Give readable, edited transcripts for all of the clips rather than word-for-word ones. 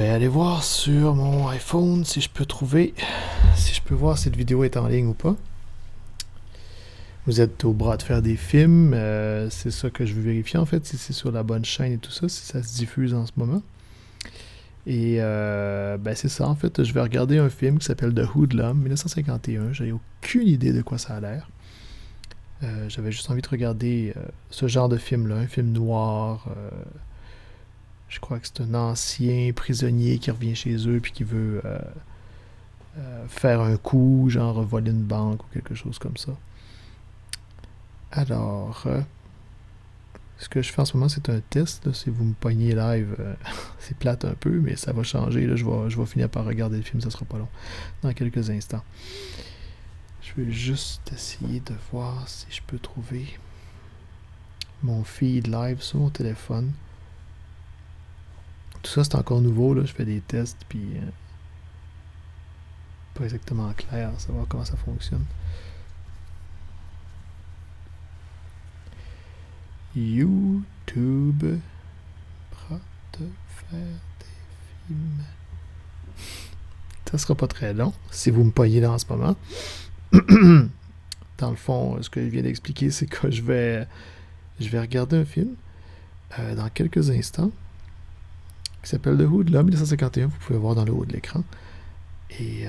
Je vais aller voir sur mon iPhone si je peux trouver, si je peux voir si cette vidéo est en ligne ou pas. Vous êtes au bras de faire des films, c'est ça que je veux vérifier en fait, si c'est sur la bonne chaîne et tout ça, si ça se diffuse en ce moment. Et ben c'est ça en fait, je vais regarder un film qui s'appelle The Hoodlum, 1951, j'ai aucune idée de quoi ça a l'air. J'avais juste envie de regarder ce genre de film-là, un film noir. Je crois que c'est un ancien prisonnier qui revient chez eux puis qui veut faire un coup, genre voler une banque ou quelque chose comme ça. Alors, ce que je fais en ce moment, c'est un test. Là, si vous me pognez live, c'est plate un peu, mais ça va changer. Là, je vais finir par regarder le film, ça sera pas long. Dans quelques instants. Je vais juste essayer de voir si je peux trouver mon feed live sur mon téléphone. Tout ça, c'est encore nouveau. Là. Je fais des tests, puis pas exactement clair, savoir comment ça fonctionne. YouTube, bras de faire des films. Ça sera pas très long si vous me pognez là en ce moment. Dans le fond, ce que je viens d'expliquer, c'est que je vais regarder un film dans quelques instants qui s'appelle The Hoodlum 1951. Vous pouvez voir dans le haut de l'écran. Et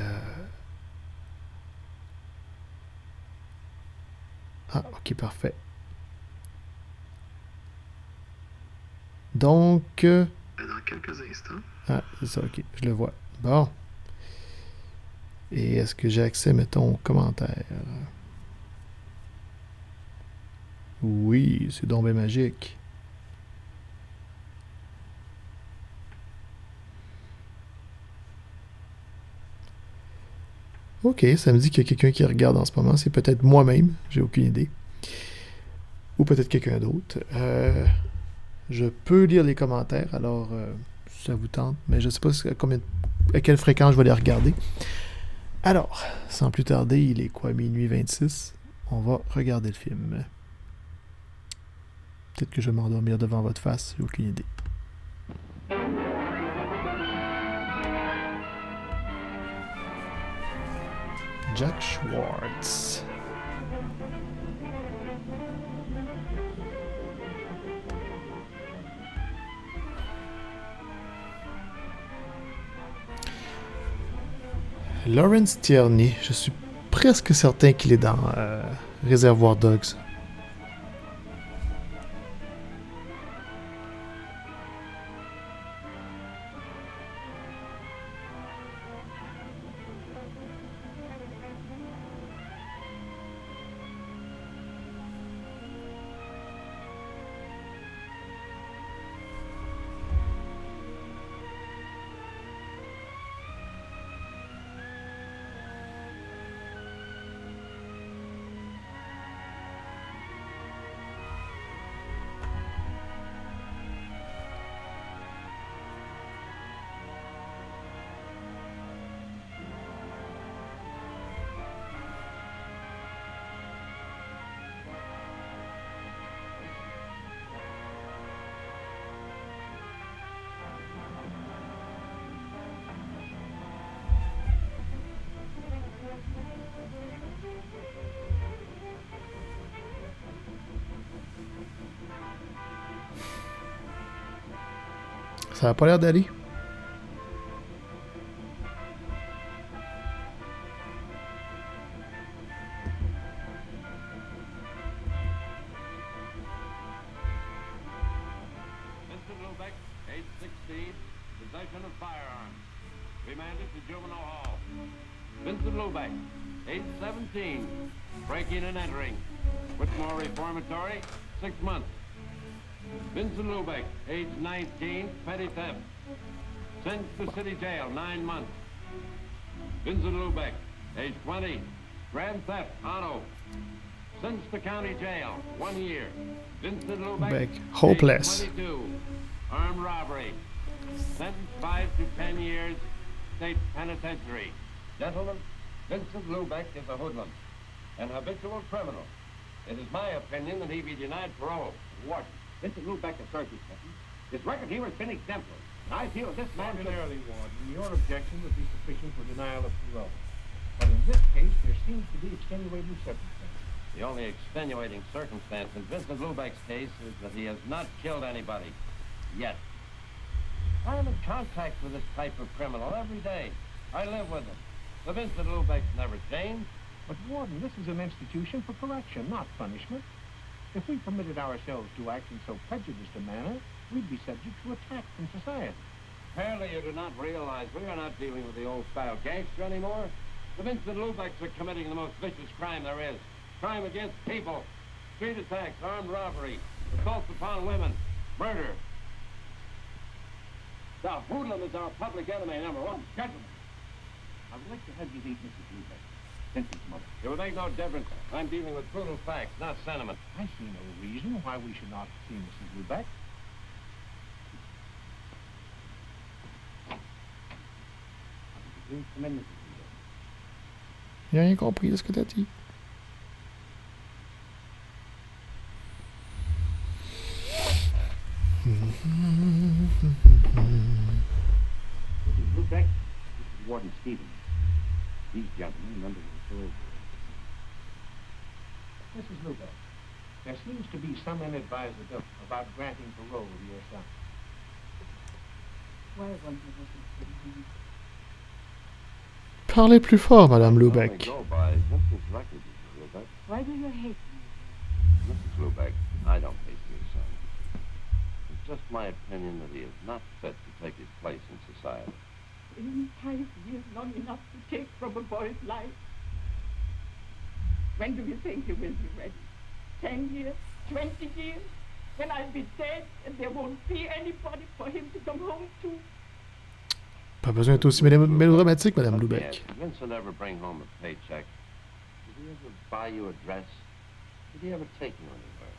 ah, ok, parfait. Donc, dans quelques instants. Ah, c'est ça, ok, je le vois. Bon. Et est-ce que j'ai accès, mettons, aux commentaires? Oui, c'est donc bien magique. Ok, ça me dit qu'il y a quelqu'un qui regarde en ce moment. C'est peut-être moi-même, j'ai aucune idée. Ou peut-être quelqu'un d'autre. Je peux lire les commentaires, alors si ça vous tente, mais je ne sais pas à quelle fréquence je vais les regarder. Alors, sans plus tarder, il est quoi, minuit 26? On va regarder le film. Peut-être que je vais m'endormir devant votre face, j'ai aucune idée. Jack Schwartz. Lawrence Tierney, je suis presque certain qu'il est dans Reservoir Dogs. Ça n'a pas l'air d'aller. Possession of firearms. Remanded to juvenile hall. Vincent Lubeck, age 17, breaking and entering. Whitmore Reformatory, 6 months. Vincent Lubeck, age 19, petty theft. Sent to city jail, 9 months. Vincent Lubeck, age 20, grand theft, auto. Sent to county jail, 1 year. Vincent Lubeck, hopeless. age 22, armed robbery. Sentenced 5 to 10 years, state penitentiary. Gentlemen, Vincent Lubeck is a hoodlum, an habitual criminal. It is my opinion that he be denied parole. What? Vincent Lubeck has served his sentence. His record here has been exemplary. I feel this man should... Ordinarily, Warden, your objection would be sufficient for denial of parole. But in this case, there seems to be extenuating circumstances. The only extenuating circumstance in Vincent Lubeck's case is that he has not killed anybody. Yet. I'm in contact with this type of criminal every day. I live with him. The Vincent Lubeck's never changed. But, Warden, this is an institution for correction, not punishment. If we permitted ourselves to act in so prejudiced a manner, we'd be subject to attack from society. Apparently you do not realize we are not dealing with the old-style gangster anymore. The Vincent Lubecks are committing the most vicious crime there is. Crime against people. Street attacks, armed robbery, assaults upon women, murder. Now, Hoodlum is our public enemy #1. Gentlemen, I would like to have you meet Mrs. Lubeck, Vincent's mother. It would make no difference. I'm dealing with brutal facts, not sentiment. I see no reason why we should not see Mrs. Lubeck. Please come in, Mrs. Lubeck. J'ai rien compris de ce que t'as dit. Mrs. Lubeck, this is Warden Stevens. These gentlemen, members of the parole board. Mrs. Lubeck, there seems to be some inadvisability about granting parole to your son. Why won't you listen to me? Parlez plus fort, Madame I Lubeck. go by Vincent's record, Mrs. Lubeck. Why do you hate me? Mrs. Lubeck, I don't hate your son. It's just my opinion that he is not fit to take his place in society. Isn't 5 years long enough to take from a boy's life? When do you think he will be ready? 10 years? 20 years? When I'll be dead and there won't be anybody for him to come home to? Pas besoin d'être aussi mélodramatique, Madame Lubeck. Did Vincent ever bring home a paycheck? Did he ever buy you a dress? Did he ever take you anywhere?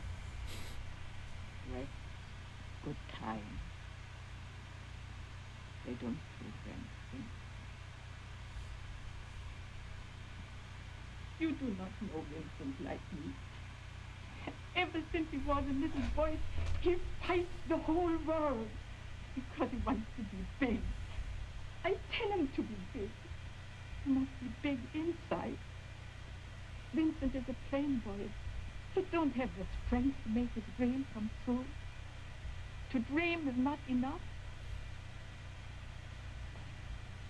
Right. Good time. They don't prove anything. You do not know Vincent like me. Ever since he was a little boy, he fights the whole world because he wants to be big. I tell him to be big. He must be big inside. Vincent is a plain boy. He don't have the strength to make his dream come true. To dream is not enough.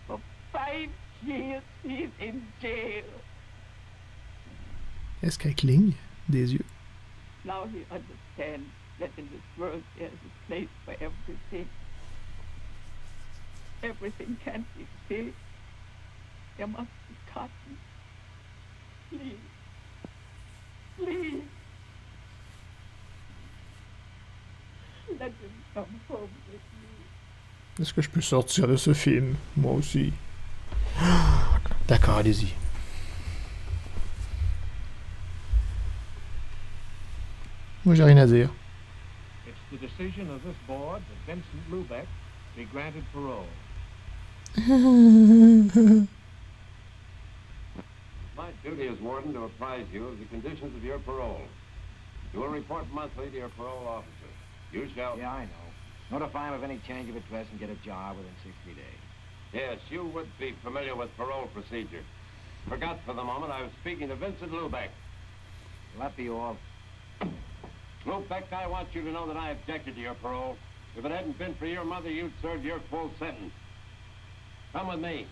For 5 years he's in jail. Est-ce qu'elle cligne des yeux? Now he understands that in this world there is a place for everything. Everything can't be big. There must be cotton. Please. Please. Let him come home with me. Est-ce que je peux sortir de ce film? Moi aussi. D'accord, allez-y. Moi, j'ai rien à dire. It's the decision of this board that Vincent Lubeck be granted parole. My duty as warden to apprise you of the conditions of your parole. You will report monthly to your parole officer. You shall... Yeah, I know. Notify him of any change of address and get a job within 60 days. Yes, you would be familiar with parole procedure. Forgot for the moment I was speaking to Vincent Lubeck. Will that be all? Lubeck, I want you to know that I objected to your parole. If it hadn't been for your mother, you'd served your full sentence. Come with me.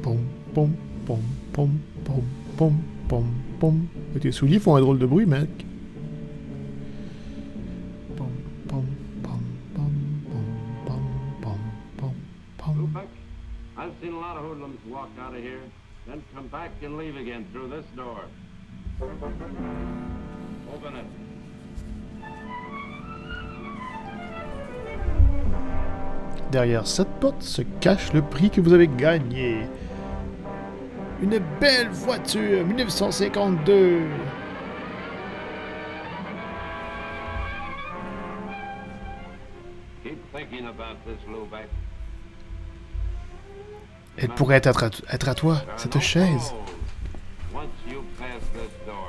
Pom, pom, pom, pom, pom, pom, pom, pom. Et tes souliers font un drôle de bruit, mec. Pom, pom, pom, pom, pom, pom, pom, pom, pom. Lubeck, I've seen a lot of hoodlums walk out of here, then come back and leave again through this door. Open it. Derrière cette porte se cache le prix que vous avez gagné. Une belle voiture 1952. Keep thinking about this, Lubeck. Elle pourrait être à toi, There are cette no chaise. falls once you pass this door.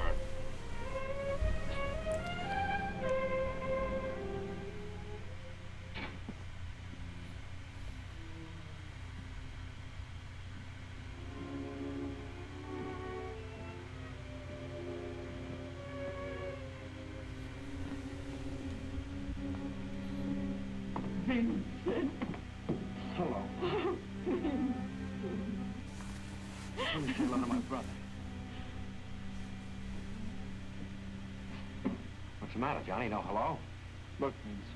Vincent. Hello. Let me say hello to my brother. What's the matter, Johnny? No hello? Look, Vince,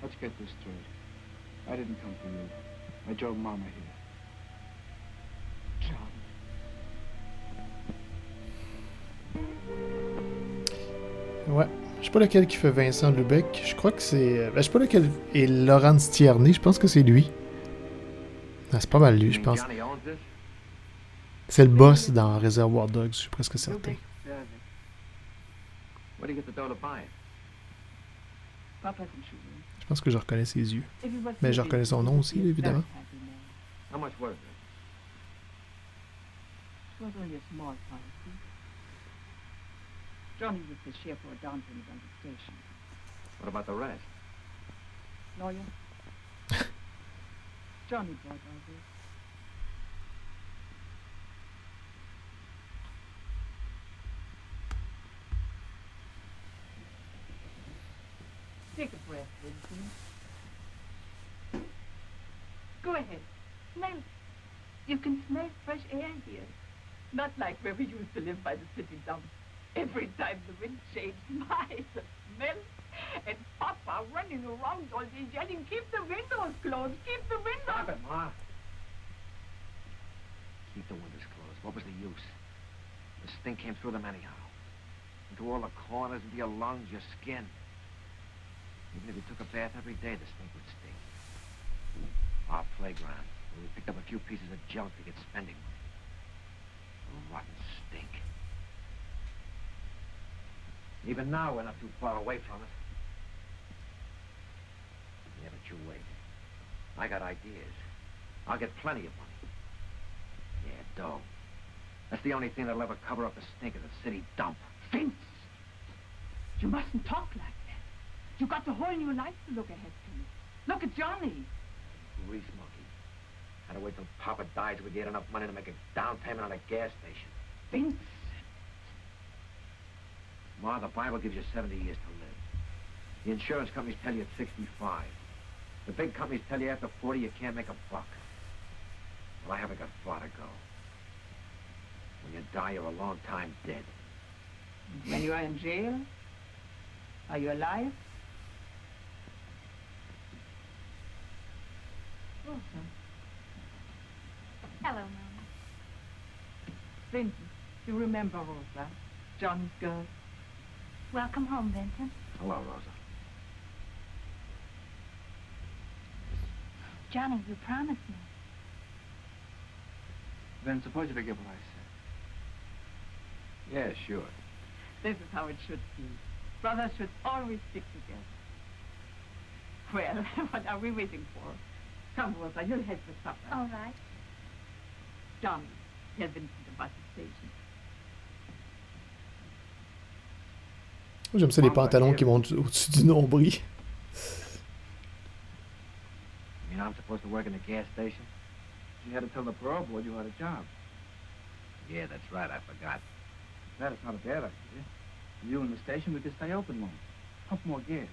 let's get this straight. I didn't come for you. I drove Mama here. John. Ouais. Je sais pas lequel qui fait Vincent Lubeck. Je crois que c'est... je sais pas lequel est Laurence Tierney. Je pense que c'est lui. Ah, c'est pas mal lui, je pense. Johnny owns this? C'est le boss dans Reservoir Dogs, je suis presque certain. Where do you get the dough to buy it? Papa can shoot me. Je pense que je reconnais ses yeux. If he was Mais je reconnais son nom aussi, là, évidemment. How much was it? It was only a small policy. Johnny was the share for a down payment on the station. What about the rest? Lawyer? Johnny bought all this. Take a breath, Vincent. Go ahead. Smell. You can smell fresh air here. Not like where we used to live by the city dump. Every time the wind changed, my, the smell. And Papa running around all day yelling, keep the windows closed, keep the windows... Stop it, Ma. Keep the windows closed. What was the use? The stink came through them anyhow. Into all the corners, into your lungs, your skin. Even if you took a bath every day, the stink would stink. Our playground, where we picked up a few pieces of junk to get spending money. A rotten stink. Even now, we're not too far away from it. Yeah, but you wait. I got ideas. I'll get plenty of money. Yeah, dough. That's the only thing that'll ever cover up the stink of the city dump. Vince! You mustn't talk like that. You got a whole new life to look ahead to. Look at Johnny. Grease monkey. Had to wait till Papa dies so we get enough money to make a down payment on a gas station. Vince! Ma, the Bible gives you 70 years to live. The insurance companies tell you at 65. The big companies tell you after 40 you can't make a buck. Well, I haven't got far to go. When you die, you're a long time dead. When you are in jail? Are you alive? Rosa. Hello, Mama. Vincent, you remember Rosa, John's girl? Welcome home, Vincent. Hello, Rosa. Johnny, you promised me. Then suppose you forget what I said. Yeah, sure. This is how it should be. Brothers should always stick together. Well, what are we waiting for? Come, Rosa, you'll help with supper. All right. Johnny, help Vincent about the station. J'aime ça les pantalons qui vont au-dessus du nombril. You mean I'm supposed to work in the gas station? You had to tell the parole board you had a job. Yeah, that's right. I forgot. That is not a bad idea. You and the station, we could stay open more. Pump more gas.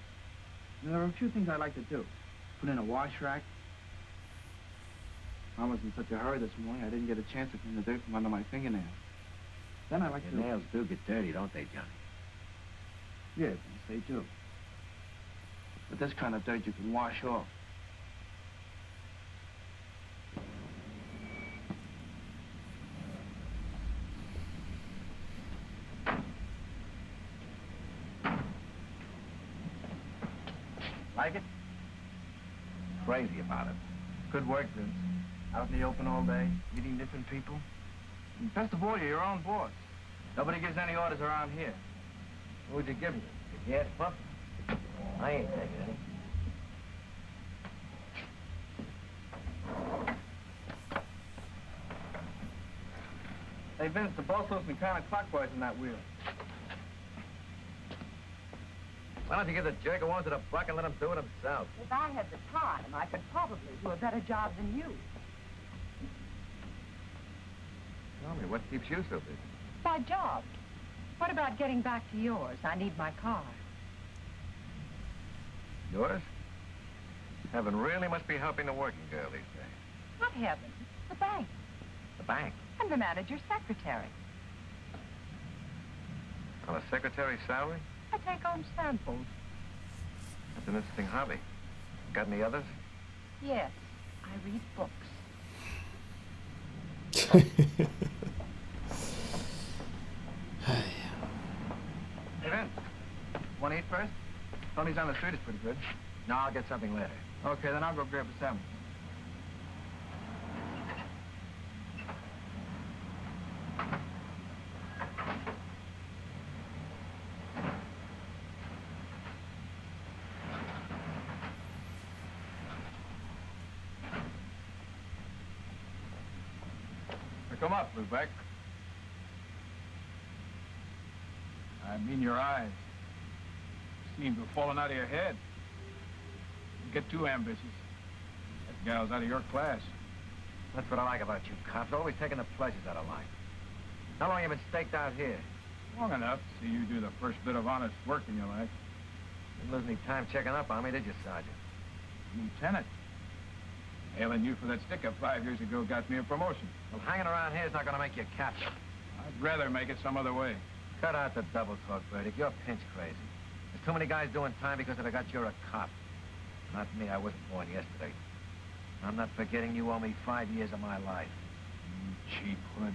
And there are a few things I like to do. Put in a wash rack. I was in such a hurry this morning, I didn't get a chance to clean the dirt from under my fingernails. Then I like Your to... nails do get dirty, don't they, Johnny? Yes, they do. But this kind of dirt you can wash off. Like it? Crazy about it. Good work, Vince. Out in the open all day, meeting different people. And best of all, you're your own boss. Nobody gives any orders around here. What would you give me? The gas pump? I ain't taking any. Hey, Vince, the boat's loosening counterclockwise in that wheel. Why don't you give the jerk a one to the buck and let him do it himself? If I had the time, I could probably do a better job than you. Tell me, what keeps you so busy? My job. What about getting back to yours? I need my car. Yours? Heaven really must be helping the working girl these days. Not heaven. The bank. The bank? I'm the manager's secretary. On a secretary's salary? I take home samples. That's an interesting hobby. Got any others? Yes, I read books. Hey, Vince, want to eat first? Tony's on the street is pretty good. No, I'll get something later. Okay, then I'll go grab a sandwich. Come up, Lubeck. I mean your eyes. Seem to have fallen out of your head. You get too ambitious. That gal's out of your class. That's what I like about you cops. Always taking the pleasures out of life. How long you been staked out here? Long enough to see you do the first bit of honest work in your life. Didn't lose any time checking up on me, did you, Sergeant? Lieutenant. Hailing you for that stick-up 5 years ago got me a promotion. Well, hanging around here is not going to make you a captain. I'd rather make it some other way. Cut out the double talk, Burdick. You're pinch crazy. There's too many guys doing time because of the gut you're a cop. Not me. I wasn't born yesterday. I'm not forgetting you owe me 5 years of my life. You cheap hood.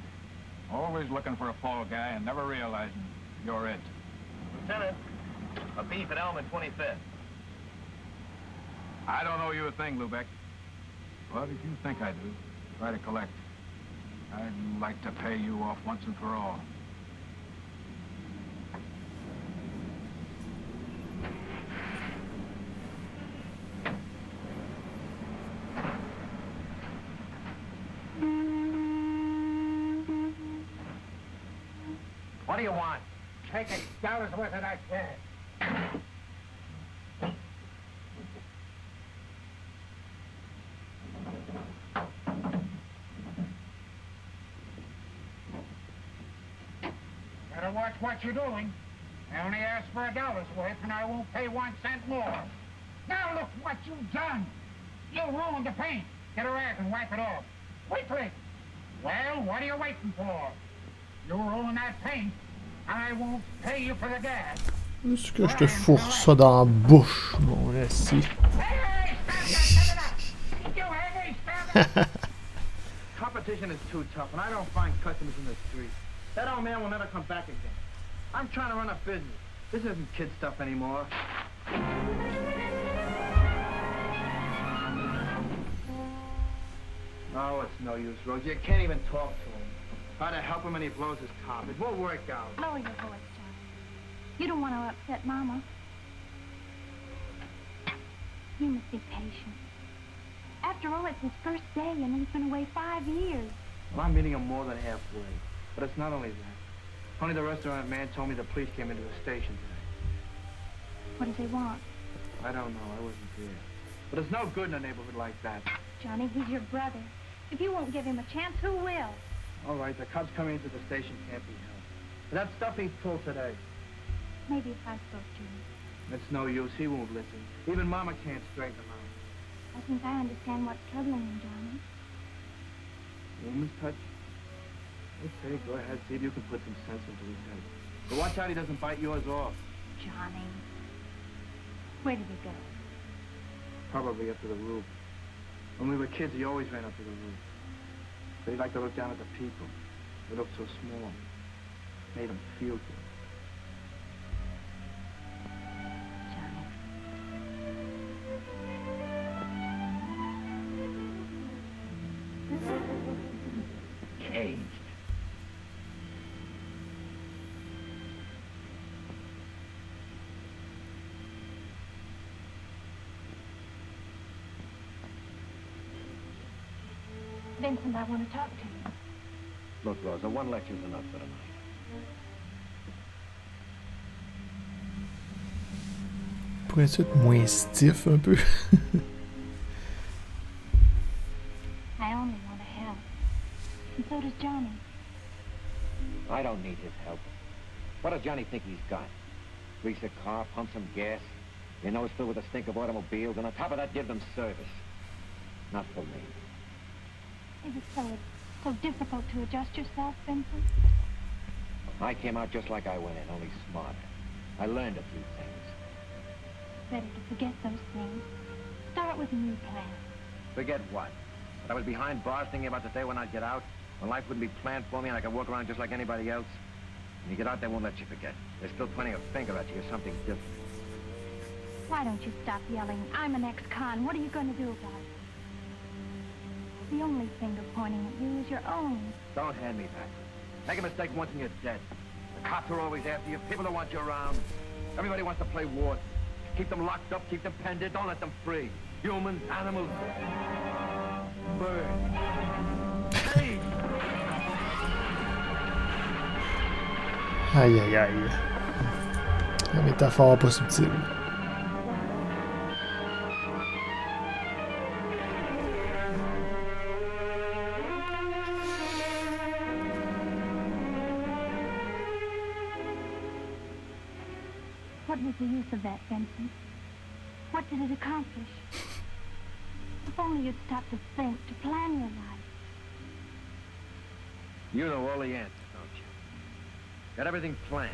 Always looking for a fall guy and never realizing you're it. Lieutenant, a beef at Elm and 25th. I don't owe you a thing, Lubeck. But if you think I do, try to collect. I'd like to pay you off once and for all. What do you want? Take $1 worth of that cash. Better watch what you're doing. I only asked for $1's worth, and I won't pay 1 cent more. Now look what you've done. You ruined the paint. Get a rag and wipe it off. Quickly. Well, what are you waiting for? You ruin that paint, I won't pay you for the gas. Est-ce que je te fourre ça dans la bouche, mon assis? Competition is too tough, and I don't find customers in the street. That old man will never come back again. I'm trying to run a business. This isn't kid stuff anymore. Oh, it's no use, Rose. You can't even talk to him. Try to help him and he blows his top. It won't work out. Lower your voice, Johnny. You don't want to upset Mama. You must be patient. After all, it's his first day, and he's been away 5 years. Well, I'm meeting him more than halfway. But it's not only that. Only the restaurant man told me the police came into the station today. What does he want? I don't know. I wasn't there. But it's no good in a neighborhood like that. Johnny, he's your brother. If you won't give him a chance, who will? All right, the cops coming into the station can't be helped. But that stuff he pulled today, Maybe if I spoke to him. it's no use. He won't listen. Even Mama can't straighten him out. I think I understand what's troubling him, Johnny. Woman's touch? Okay, go ahead. See if you can put some sense into his head. But watch out he doesn't bite yours off. Johnny. Where did he go? Probably up to the roof. When we were kids, he always ran up to the roof. But he liked to look down at the people. They looked so small. Made him feel good. Johnny. Caged. Vincent, I want to talk to you. Look, Rosa, one lecture's enough for tonight. Pourrait-tu être moins stiff un peu? I only want to help. And so does Johnny. I don't need his help. What does Johnny think he's got? Grease a car, pump some gas, your nose filled with the stink of automobiles, and on top of that, give them service. Not for me. Is it so difficult to adjust yourself, Vincent? I came out just like I went in, only smarter. I learned a few things. Better to forget those things. Start with a new plan. Forget what? That I was behind bars thinking about the day when I'd get out, when life wouldn't be planned for me and I could walk around just like anybody else. When you get out, they won't let you forget. They're still pointing a finger at you or something different. Why don't you stop yelling? I'm an ex-con. What are you going to do about it? The only finger pointing at you is your own. Don't hand me that. Make a mistake once and you're dead. The cops are always after you. People don't want you around. Everybody wants to play war. Keep them locked up, keep them penned in, don't let them free. Humans, animals, birds. Hey! Aïe aïe aïe. La métaphore pas subtile. What was the use of that, Vincent? What did it accomplish? If only you'd stop to think, to plan your life. You know all the answers, don't you? Got everything planned.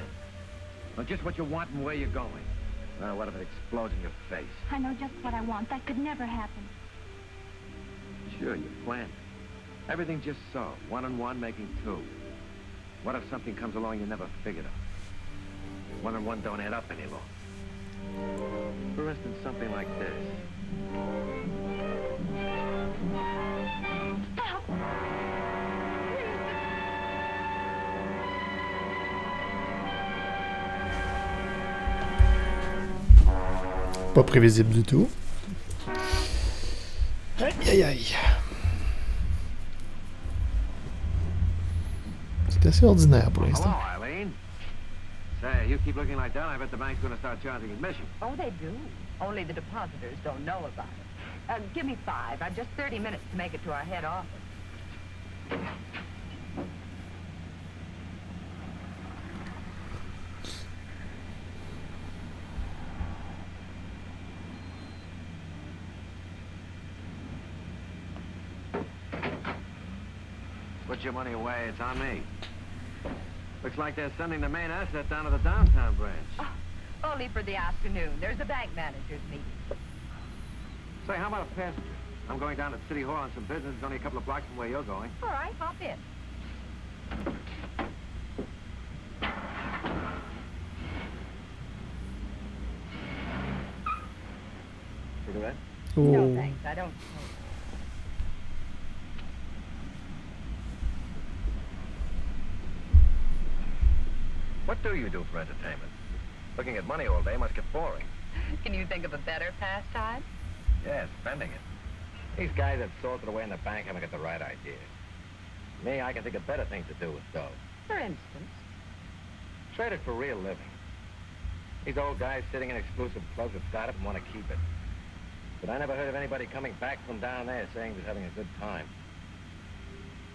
Know just what you want and where you're going. Now, what if it explodes in your face? I know just what I want. That could never happen. Sure, you planned it. Everything just so. 1 and 1 making 2. What if something comes along you never figured out? 1 and 1 don't add up anymore. For instance, something like this. Stop! Pas prévisible du tout. Aïe aïe aïe. C'est assez ordinaire pour l'instant. Hello, Eileen. Say, you keep looking like that, I bet the bank's gonna start charging admission. Oh, they do. Only the depositors don't know about it. Give me 5. I've just 30 minutes to make it to our head office. Put your money away, it's on me. Looks like they're sending the main asset down to the downtown branch. Oh, only for the afternoon. There's a bank manager's meeting. Say, how about a passenger? I'm going down to City Hall on some business. It's only a couple of blocks from where you're going. All right, hop in. Cigarette? No, Oh. thanks. I don't smoke. What do you do for entertainment? Looking at money all day must get boring. Can you think of a better pastime? Yeah, spending it. These guys that salted away in the bank haven't got the right idea. Me, I can think of better things to do with dough. For instance? Trade it for real living. These old guys sitting in exclusive clubs have got it and want to keep it. But I never heard of anybody coming back from down there saying he was having a good time.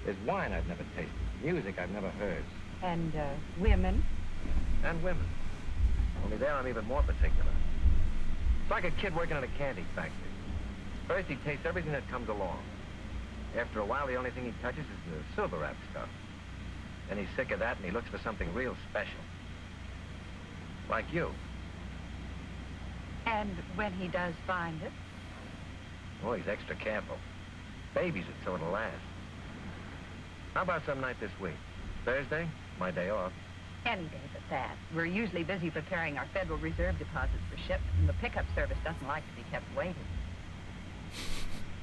There's wine I've never tasted, music I've never heard. And, women? And women. Only there I'm even more particular. It's like a kid working in a candy factory. First he tastes everything that comes along. After a while, the only thing he touches is the silver wrap stuff. Then he's sick of that and he looks for something real special. Like you. And when he does find it? Oh, he's extra careful. Babies it so it'll last. How about some night this week? Thursday? My day off. Any day but that. We're usually busy preparing our Federal Reserve deposits for shipment, and the pickup service doesn't like to be kept waiting.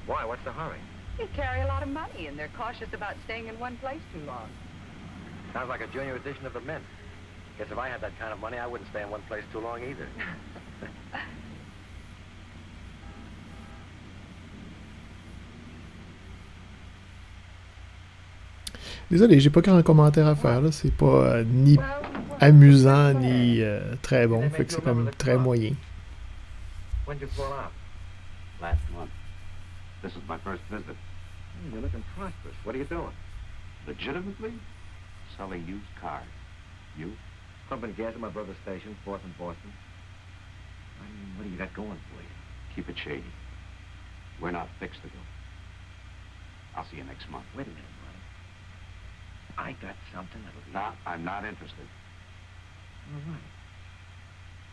Why? What's the hurry? They carry a lot of money, and they're cautious about staying in one place too long. Sounds like a junior edition of the Mint. Guess if I had that kind of money, I wouldn't stay in one place too long either. Désolé, j'ai pas grand commentaire à faire, là. C'est pas ni amusant, ni très bon. Fait que c'est comme très moyen. When'd you fall out? Last month. This is my first visit. You're looking prosperous. What are you doing? Legitimately? Selling used cars. You? Pumping gas at my brother's station, 4th and Boston. What do you got going for you? Keep it shady. We're not fixed to go. I'll see you next month. Wait a minute, Marty. I got something that'll be... No, I'm not interested. All right.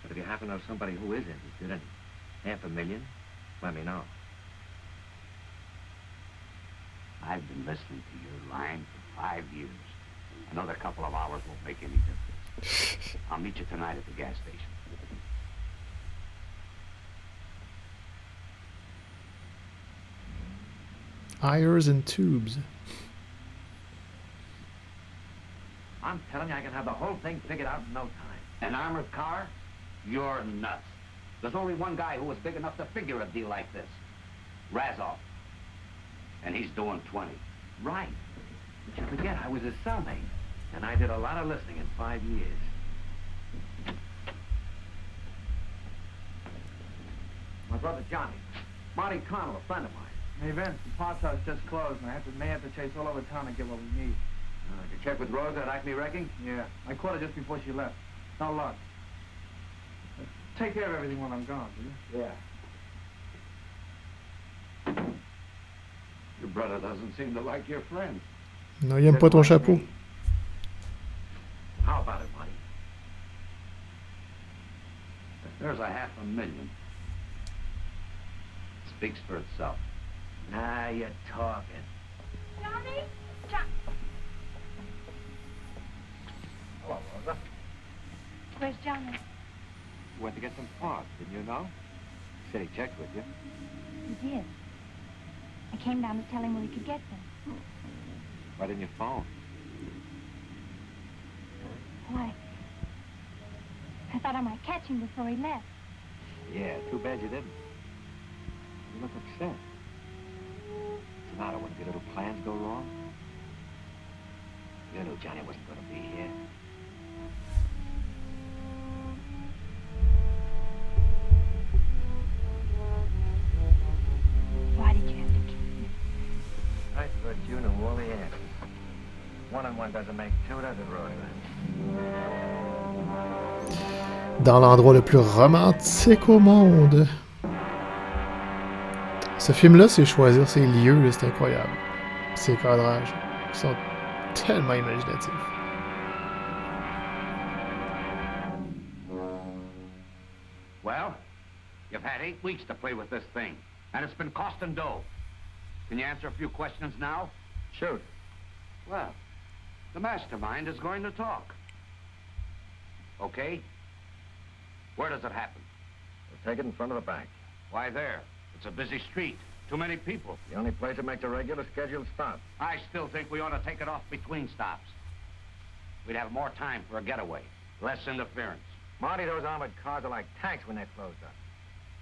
But if you happen to know somebody who is interested in $500,000, let me know. I've been listening to your line for 5 years. Another couple of hours won't make any difference. I'll meet you tonight at the gas station. Eyres and tubes. I'm telling you, I can have the whole thing figured out in no time. An armored car? You're nuts. There's only one guy who was big enough to figure a deal like this. Razov. And he's doing 20. Right. But you forget, I was his cellmate. And I did a lot of listening in 5 years. My brother Johnny. Marty Connell, a friend of mine. Hey, Vince, the parts house just closed, and I may have to chase all over town to get what we need. Did you check with Rose at Acme Wrecking? Yeah, I caught her just before she left. No luck. Take care of everything while I'm gone, will you? Yeah. Your brother doesn't seem to like your friend. Non, il aime pas ton chapeau. How about it, Marty? There's $500,000. Speaks for itself. Now you're talking. Johnny? Hello, Rosa. Where's Johnny? You went to get some parts, didn't you know? He said he checked with you. He did. I came down to tell him where he could get them. Why didn't you phone? Why? I thought I might catch him before he left. Yeah, too bad you didn't. You look upset. What's the matter? When your little plans go wrong? You knew Johnny wasn't going to be here. Why did you have to kill me? I thought you knew all the answers. 1 and 1 doesn't make 2, does it, Rosa? Dans l'endroit le plus romantique au monde. Ce film-là, c'est choisir ses lieux, là, c'est incroyable. Ses cadrages, qui sont tellement imaginatifs. Well, you've had 8 weeks to play with this thing, and it's been costing dough. Can you answer a few questions now? Shoot. Well, the mastermind is going to talk. Okay? Where does it happen? We'll take it in front of the bank. Why there? It's a busy street. Too many people. The only place that makes a regular scheduled stop. I still think we ought to take it off between stops. We'd have more time for a getaway. Less interference. Marty, those armored cars are like tanks when they're closed up.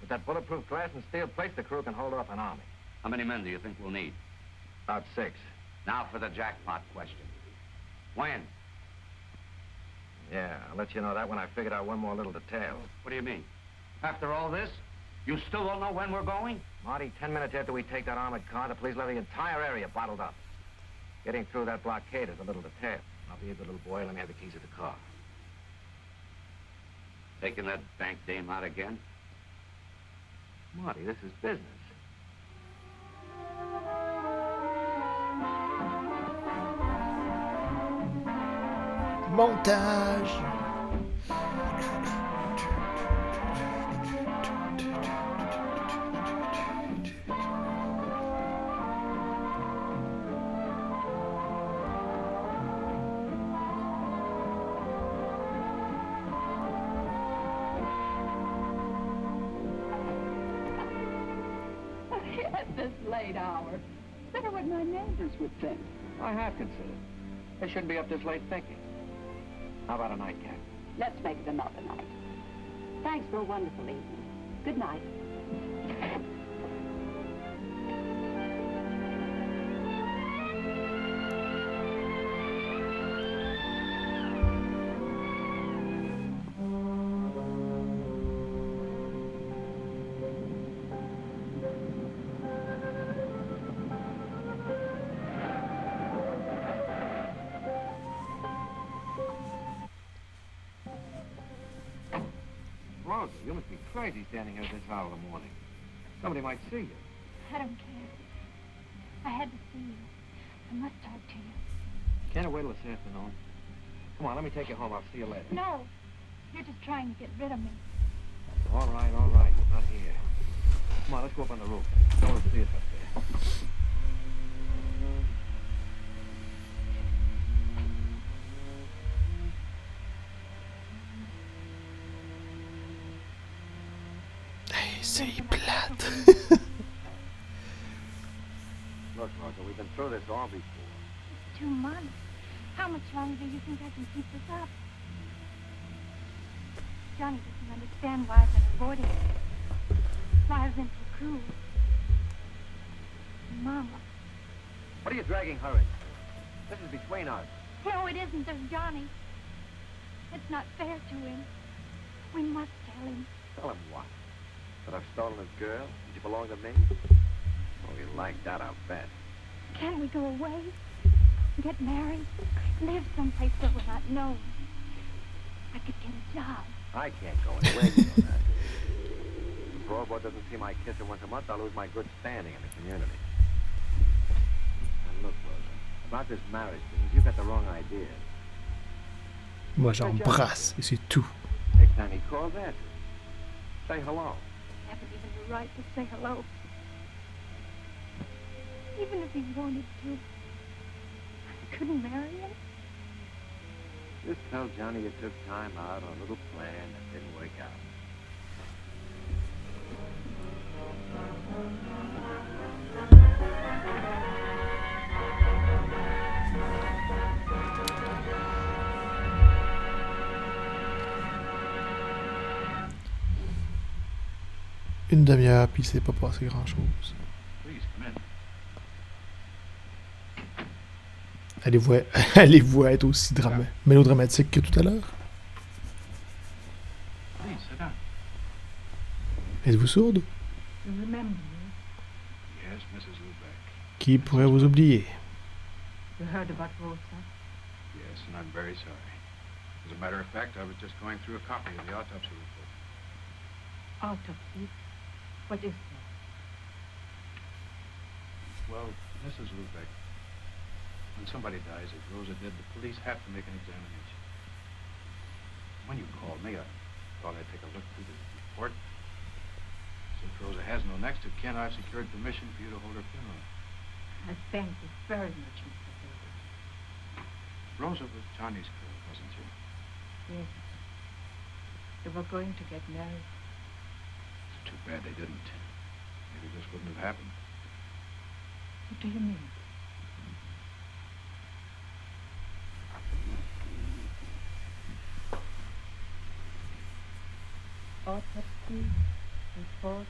With that bulletproof glass and steel plates, the crew can hold off an army. How many men do you think we'll need? About 6. Now for the jackpot question. When? Yeah, I'll let you know that when I figured out one more little detail. What do you mean? After all this, you still don't know when we're going? Marty, 10 minutes after we take that armored car, the police will have the entire area bottled up. Getting through that blockade is a little detail. I'll be with the little boy. Let me have the keys of the car. Taking that bank dame out again? Marty, this is business. Montage! At this late hour. Wonder what my neighbors would think. I have considered. They shouldn't be up this late thinking. How about a nightcap? Let's make it another night. Thanks for a wonderful evening. Good night. Rosa, you must be crazy standing here at this hour of the morning. Somebody might see you. I don't care. I had to see you. I must talk to you. Can't I wait till this afternoon? Come on, let me take you home. I'll see you later. No. You're just trying to get rid of me. All right, all right. Not here. Come on, let's go up on the roof. No one will see us up there. Hey, c'est plate. Look, Rosa, we've been through this all before. 2 months. How much longer do you think I can keep this up? Johnny doesn't understand why I've been avoiding it. Why I've been so cruel. Mama. What are you dragging her into? This is between us. No, it isn't. There's Johnny. It's not fair to him. We must tell him. Tell him what? That I've stolen his girl? Did you belong to me? Oh, you like that, I'll bet. Can't we go away? Get married? Live someplace where we're not known? I could get a job. I can't go anywhere, you know that. If Broadboard doesn't see my kisser once a month, I'll lose my good standing in the community. And look, Rosa, about this marriage business, you've got the wrong idea. Moi, j'embrasse et c'est tout. Next time he calls, answer. Say hello. I haven't even the right to say hello. Even if he wanted to, I couldn't marry him. Just tell Johnny you took time out on a little plan that didn't work out. Une demi-heure, puis il s'est pas passé grand-chose. Please, come in. Allez-vous être aussi mélodramatique que tout à l'heure? Please, sit down. Êtes-vous sourde? You remember me? Yes, Mrs. Lubeck. Qui pourrait vous oublier? You heard about Rosa? Yes, and I'm very sorry. As a matter of fact, I was just going through a copy of the autopsy report. Autopsy? What is that? Well, Mrs. Lubeck, when somebody dies, as Rosa did, the police have to make an examination. When you called me, I thought I'd take a look through the report. Since Rosa has no next of kin, I've secured permission for you to hold her funeral. I thank you very much, Mr. Davis. Rosa was Johnny's girl, wasn't she? Yes. They were going to get married. It's too bad they didn't. Maybe this wouldn't have happened. What do you mean? Autopsy report,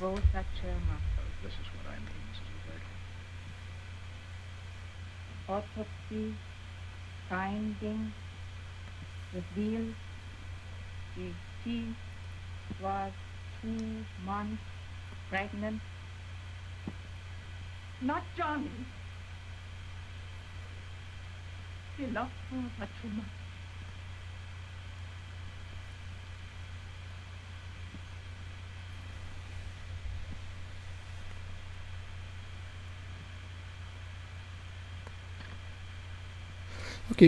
Rosa Cherma. This is what I mean, Mrs. Lubeck. Autopsy finding revealed she was 2 months pregnant. Not Johnny. He loved Rosa too much. Ok.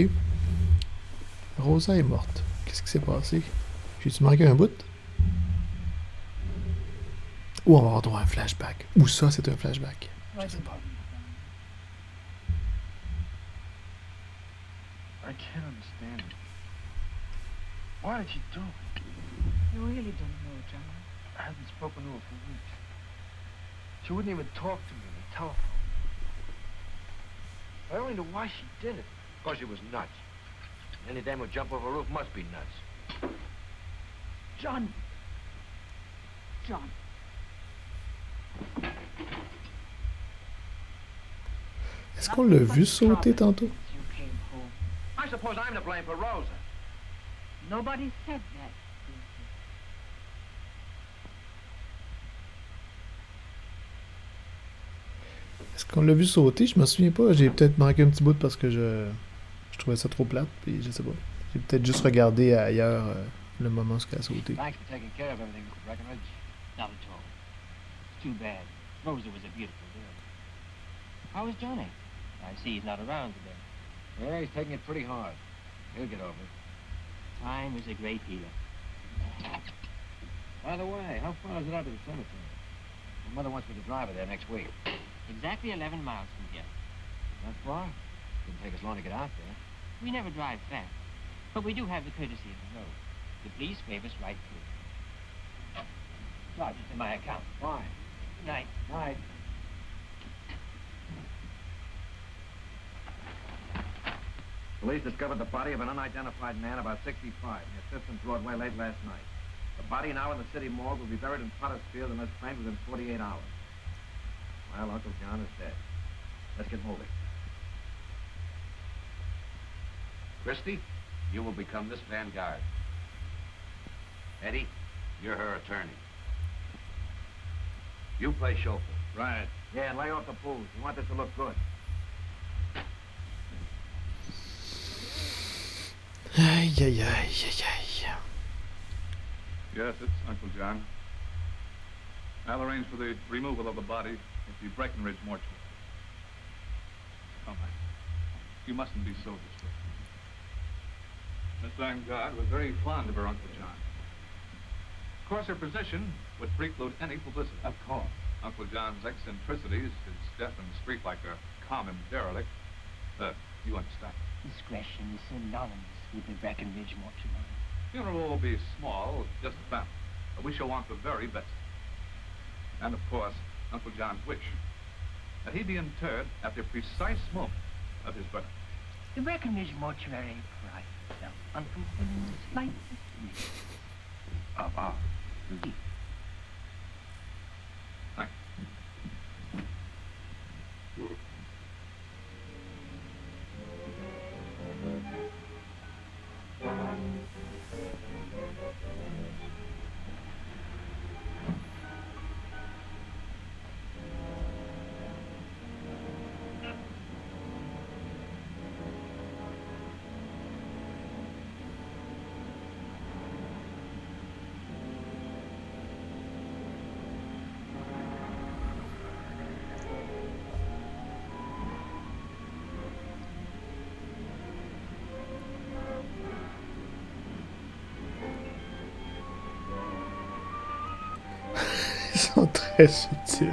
Rosa est morte. Qu'est-ce qui s'est passé? J'ai-tu manqué un bout? Ou on va avoir droit à un flashback. Ou ça, c'est un flashback. Je sais pas. I can't understand it. Why did she do it? You really don't know, John. I haven't spoken to her for weeks. She wouldn't even talk to me on the telephone. I only know why she did it. Because she was nuts. Any dame who jump over a roof must be nuts. John. John. Est-ce qu'on l'a vu sauter tantôt? You came home. I suppose I'm to blame for Rosa. Nobody said that. Est-ce qu'on l'a vu sauter? Je me souviens pas. J'ai peut-être manqué un petit bout parce que je trouvais ça trop plate. Puis je sais pas. J'ai peut-être juste regardé ailleurs le moment où elle a sauté. Thanks for taking care of everything, Mr. Breckenridge. Not at all. It's too bad. Rosa was a beautiful girl. How is Johnny? I see he's not around today. Yeah, he's taking it pretty hard. He'll get over it. Time is a great healer. By the way, how far is it out to the cemetery? My mother wants me to drive her there next week. Exactly 11 miles from here. Not far? Didn't take us long to get out there. We never drive fast, but we do have the courtesy of the road. The police wave us right through. Charge it to my account. Fine. Good night. Night. Police discovered the body of an unidentified man about 65 near 5th and Broadway late last night. The body now in the city morgue will be buried in Potter's Field unless claimed within 48 hours. Well, Uncle John is dead. Let's get moving. Christie, you will become this vanguard. Eddie, you're her attorney. You play chauffeur. Right. Yeah, and lay off the booze. We want this to look good. Aïe, aïe, aïe, aïe, aïe. Yes, it's Uncle John. I'll arrange for the removal of the body at the Breckenridge mortuary. Come on. You mustn't be so distressed. Miss Vanguard was very fond of her Uncle John. Of course, her position would preclude any publicity. Of course. Uncle John's eccentricities, his death in the street like a common derelict. You understand. Discretion is synonymous with the Breckenridge mortuary. Funeral will be small, just a family. But we shall want the very best. And of course, Uncle John's wish that he be interred at the precise moment of his birth. The Breckenridge mortuary prides itself on fulfilling the slightest wish of our belief. Thank you. Ils sont très subtils.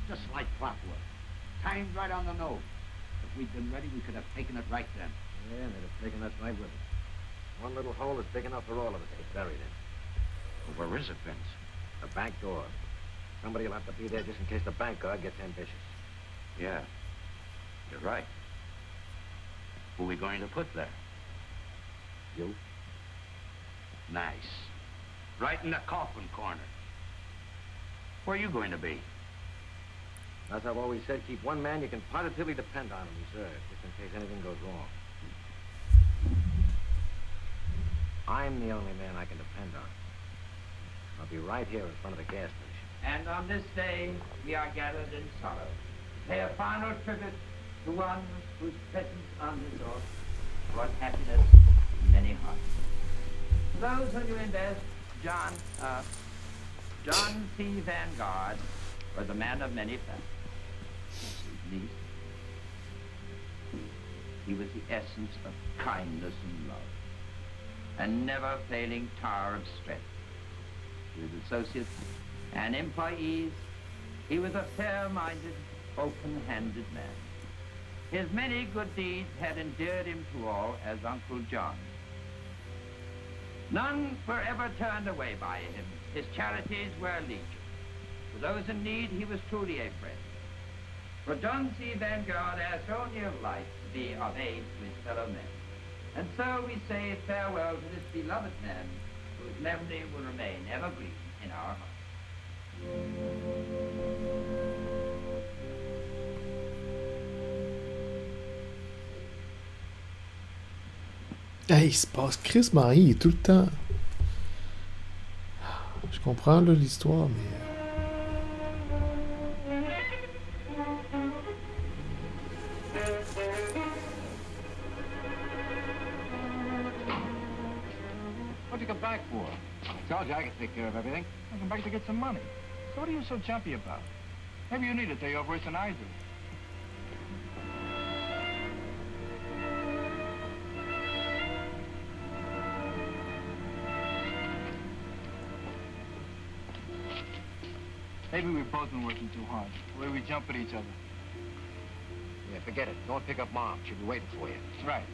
Just like clockwork. Timed right on the nose. If we'd been ready, we could have taken it right then. Yeah, and they'd have taken us right with it. One little hole is big enough for all of us to get buried in. Well, where is it, Vince? The back door. Somebody will have to be there just in case the bank guard gets ambitious. Yeah, you're right. Who are we going to put there? You? Nice. Right in the coffin corner. Where are you going to be? As I've always said, keep one man you can positively depend on in reserve, just in case anything goes wrong. I'm the only man I can depend on. I'll be right here in front of the gas station. And on this day, we are gathered in sorrow, to pay a final tribute to one whose presence on this earth brought happiness to many hearts. For those who knew him best, John C. Vanguard was a man of many facets. His niece, he was the essence of kindness and love, and never failing tower of strength. To his associates and employees, he was a fair-minded, open-handed man. His many good deeds had endeared him to all as Uncle John. None were ever turned away by him. His charities were legion. For those in need, he was truly a friend. For John C. Vanguard asked only of life to be of aid to his fellow men. And so we say farewell to this beloved man, whose memory will remain ever green in our hearts. Hey, il se passe crissement rien, il est tout le temps. Je comprends là l'histoire, mais. What'd you come back for? I told you I could take care of everything. I come back to get some money. So what are you so jumpy about? Maybe you need a day off worse than I do. Maybe we've both been working too hard. The way we jump at each other. Yeah, forget it. Go and pick up Mom. She'll be waiting for you. Right.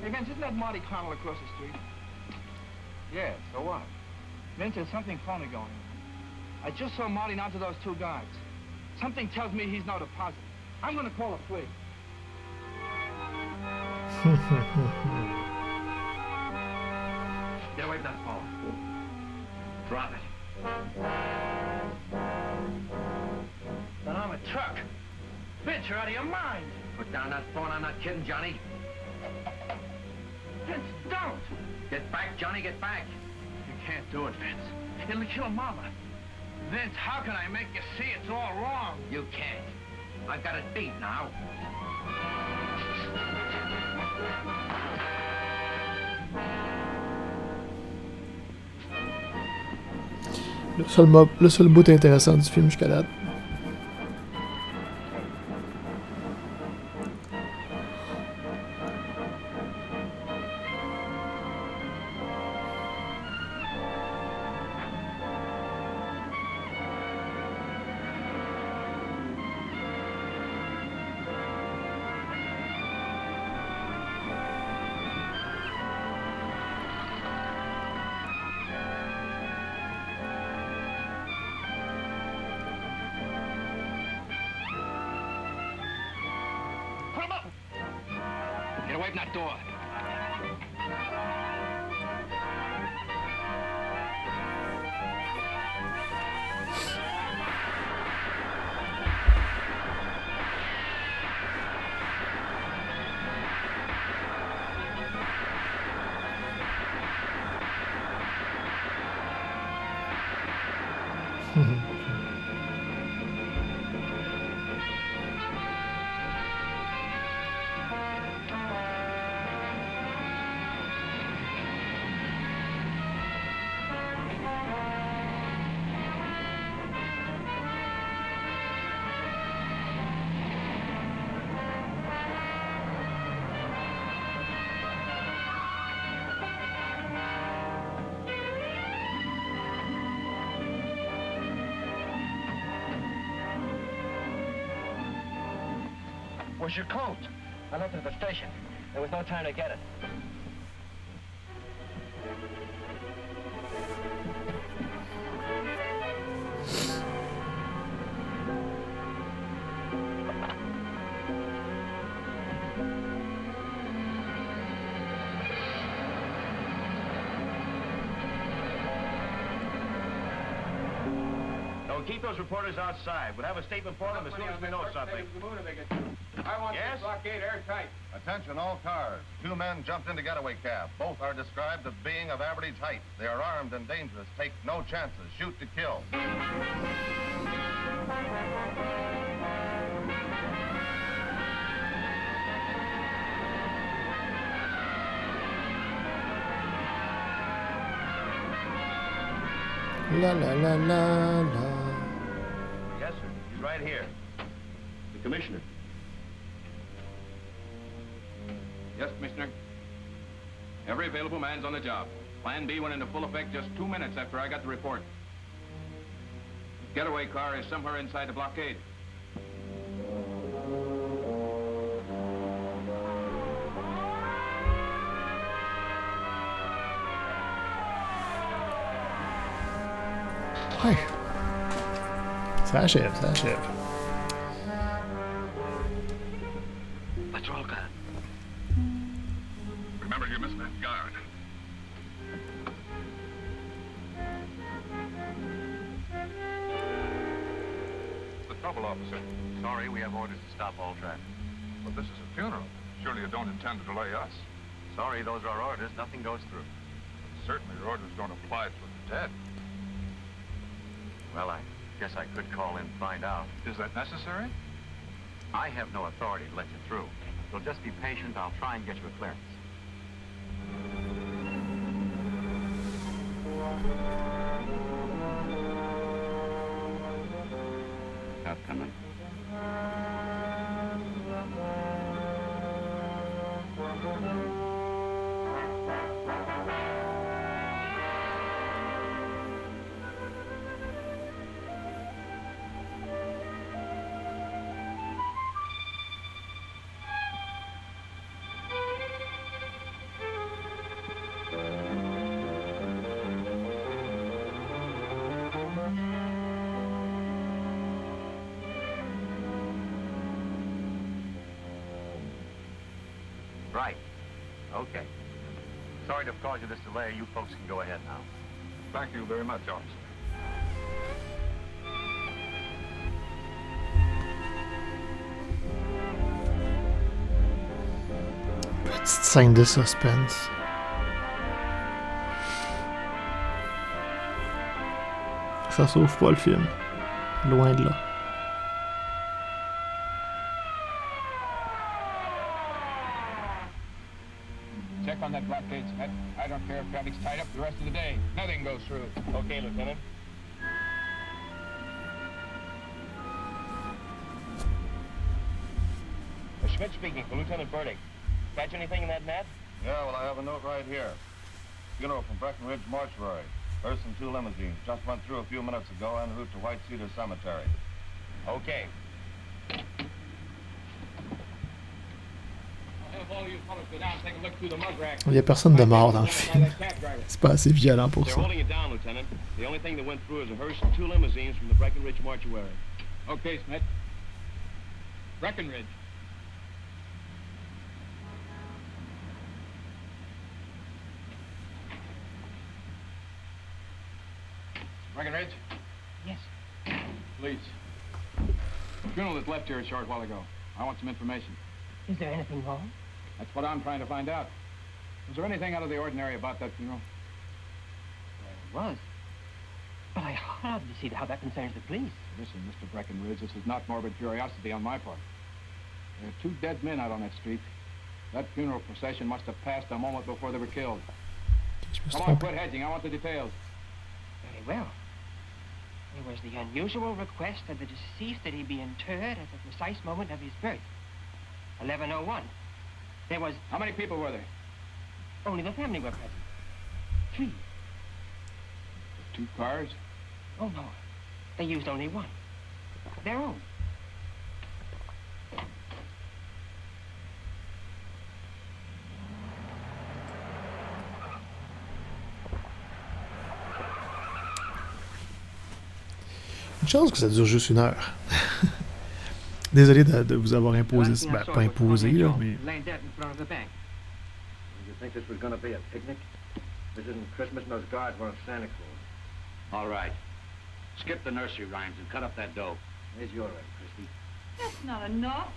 Hey, Vince, isn't that Marty Connell across the street? Yeah, so what? Vince, there's something phony going on. I just saw Marty nod to those two guys. Something tells me he's no deposit. I'm gonna call a plea. Get away from that phone. Drop it. Then I'm a truck. Vince, you're out of your mind. Put down that phone. I'm not kidding, Johnny. Vince, don't. Get back, Johnny, get back. You can't do it, Vince. It'll kill Mama. Vince, how can I make you see it's all wrong? You can't. I've got it beat now. Le seul bout intéressant du film jusqu'à date. Get away from that door. Where's your coat? I left it at the station. There was no time to get it. No, keep those reporters outside. We'll have a statement for them as soon as we know something. I want Yes? this blockade airtight. Attention all cars. Two men jumped into getaway cab. Both are described as being of average height. They are armed and dangerous. Take no chances. Shoot to kill. La la la la la. Yes, sir. He's right here. The commissioner. Yes, Commissioner. Every available man's on the job. Plan B went into full effect just 2 minutes after I got the report. Getaway car is somewhere inside the blockade. Ouais. Ça achève, ça achève. Patrol car. Remember, you missed that guard. What's the trouble, officer? Sorry, we have orders to stop all traffic. But this is a funeral. Surely you don't intend to delay us. Sorry, those are our orders. Nothing goes through. Certainly your orders don't apply to the dead. Well, I guess I could call in and find out. Is that necessary? I have no authority to let you through. So just be patient. I'll try and get you a clearance. Stop coming. Right. Okay. Sorry to have caused you this delay. You folks can go ahead now. Thank you very much, officer. Petite scène de suspense. Ça sauve pas le film. Loin de là. Check on that blockade, Smith. I don't care if traffic's tied up the rest of the day. Nothing goes through. Okay, Lieutenant. Schmidt speaking for Lieutenant Burdick. Catch anything in that net? Yeah, well, I have a note right here. Funeral from Breckenridge Mortuary. Hearse and 2 limousines. Just went through a few minutes ago en route to White Cedar Cemetery. Okay. Il y a personne de mort dans le film. C'est pas assez violent pour They're ça. holding it down, Lieutenant. The only thing that went through is a hearse and 2 limousines from the Breckenridge Mortuary. Okay, Smith. Breckenridge. Breckenridge? Yes. Please. Funeral that left here a short while ago. I want some information. Is there anything wrong? That's what I'm trying to find out. Was there anything out of the ordinary about that funeral? There was. But I hardly see how that concerns the police. Listen, Mr. Breckenridge, this is not morbid curiosity on my part. There are 2 dead men out on that street. That funeral procession must have passed a moment before they were killed. Come on, quit hedging. I want the details. Very well. There was the unusual request of the deceased that he be interred at the precise moment of his birth. 11:01. There was... How many people were there? Only the family were present. 3. 2 cars? Oh, no. They used only 1. Their own. Une chance que ça dure juste 1 heure. Désolé de vous avoir imposé, ben, pas imposé, là, mais... Laying dead in front of the bank. Did you think this was going to be a picnic? This isn't Christmas and those guards weren't Santa Claus. All right. Skip the nursery rhymes and cut up that dough. There's your end, Christy. That's not enough.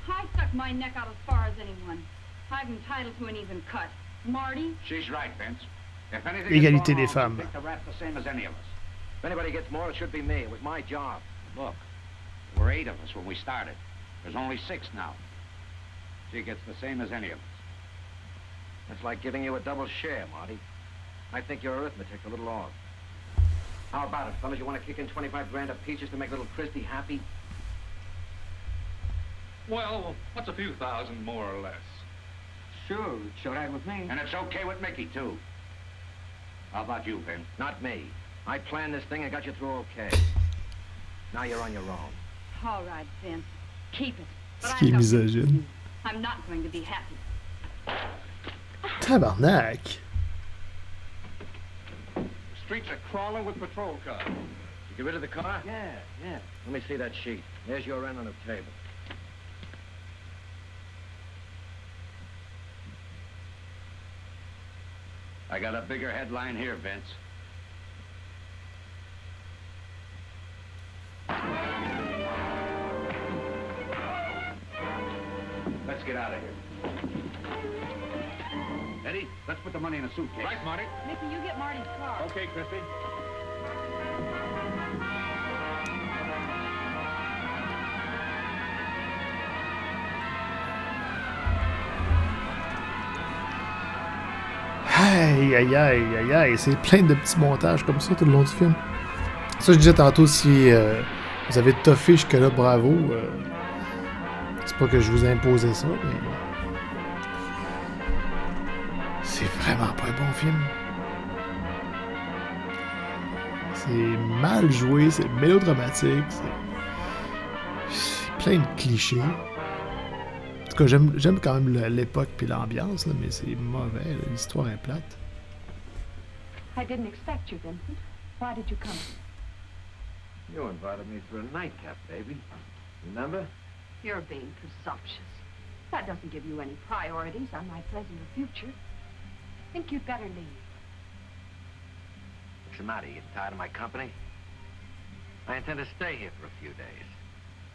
I stuck my neck out as far as anyone. I'm entitled to an even cut. Marty? She's right, Vince. If anything Égalité des is going femmes. wrong, you pick the rap the same as any of us. If anybody gets more, it should be me. It was my job. Look, there were 8 of us when we started. There's only 6 now. She gets the same as any of us. It's like giving you a double share, Marty. I think your arithmetic's a little off. How about it, fellas? You want to kick in 25 grand of peaches to make little Christy happy? Well, what's a few thousand more or less? Sure, it's all right with me. And it's okay with Mickey, too. How about you, Vince? Not me. I planned this thing and got you through okay. Now you're on your own. All right, Vince. Keep it. But Ce qui est misogyne. I'm not going to be happy. Tabarnak! The streets are crawling with patrol cars. You get rid of the car? Yeah. Let me see that sheet. There's your end on the table. I got a bigger headline here, Vince. Let's get out of here. Eddie, let's put the money in a suitcase. Right, Marty. Mickey, you get Marty's car. Okay, Christy. Aïe, c'est plein de petits montages comme ça tout le long du film. Ça, je disais tantôt, si vous avez toffé jusque-là, bravo. C'est pas que je vous ai imposé ça, mais... C'est vraiment pas un bon film. C'est mal joué, c'est mélodramatique, c'est plein de clichés. En tout cas, j'aime quand même l'époque puis l'ambiance, là, mais c'est mauvais, là. L'histoire est plate. I didn't expect you, Vincent. Why did you come? You invited me for a nightcap, baby. Remember? You're being presumptuous. That doesn't give you any priorities on my present or future. Think you'd better leave. What's the matter? You getting tired of my company? I intend to stay here for a few days.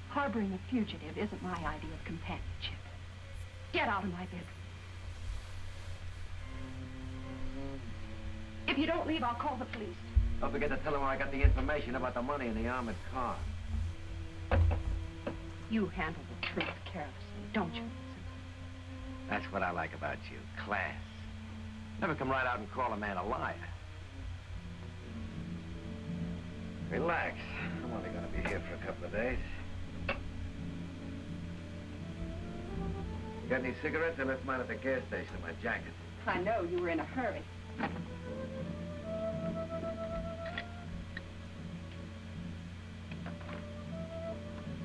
Harboring a fugitive isn't my idea of companionship. Get out of my bedroom. If you don't leave, I'll call the police. Don't forget to tell them where I got the information about the money in the armored car. You handle the truth carelessly, don't you, Vincent? That's what I like about you, class. Never come right out and call a man a liar. Relax. I'm only gonna be here for a couple of days. You got any cigarettes? I left mine at the gas station in my jacket. I know you were in a hurry.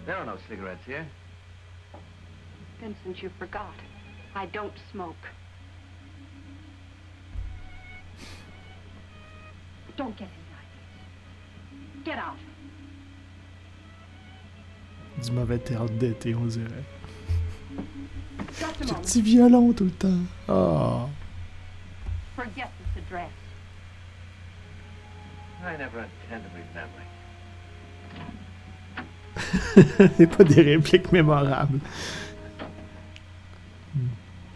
There are no cigarettes here. Vincent, you forgot. I don't smoke. Don't get any ideas. Get out. Du mauvais théâtre d'été, on dirait. Just a Des moment. petits violons tout le temps. Oh. Forget this address. I never intend to remember. C'est pas des répliques mémorables.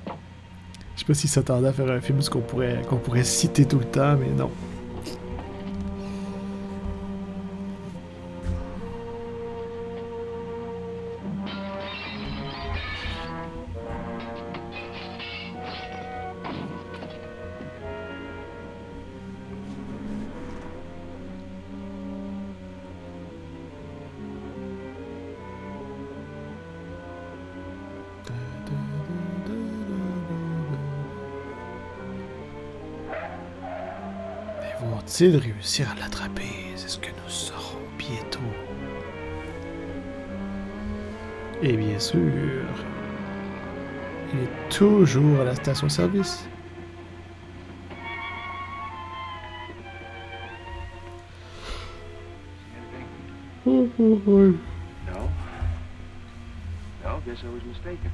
Je sais pas s'il s'attendait à faire un film qu'on pourrait citer tout le temps, mais non. Vont-ils réussir à l'attraper? C'est ce que nous saurons bientôt. Et bien sûr, il est toujours à la station-service. No? No, guess I was mistaken.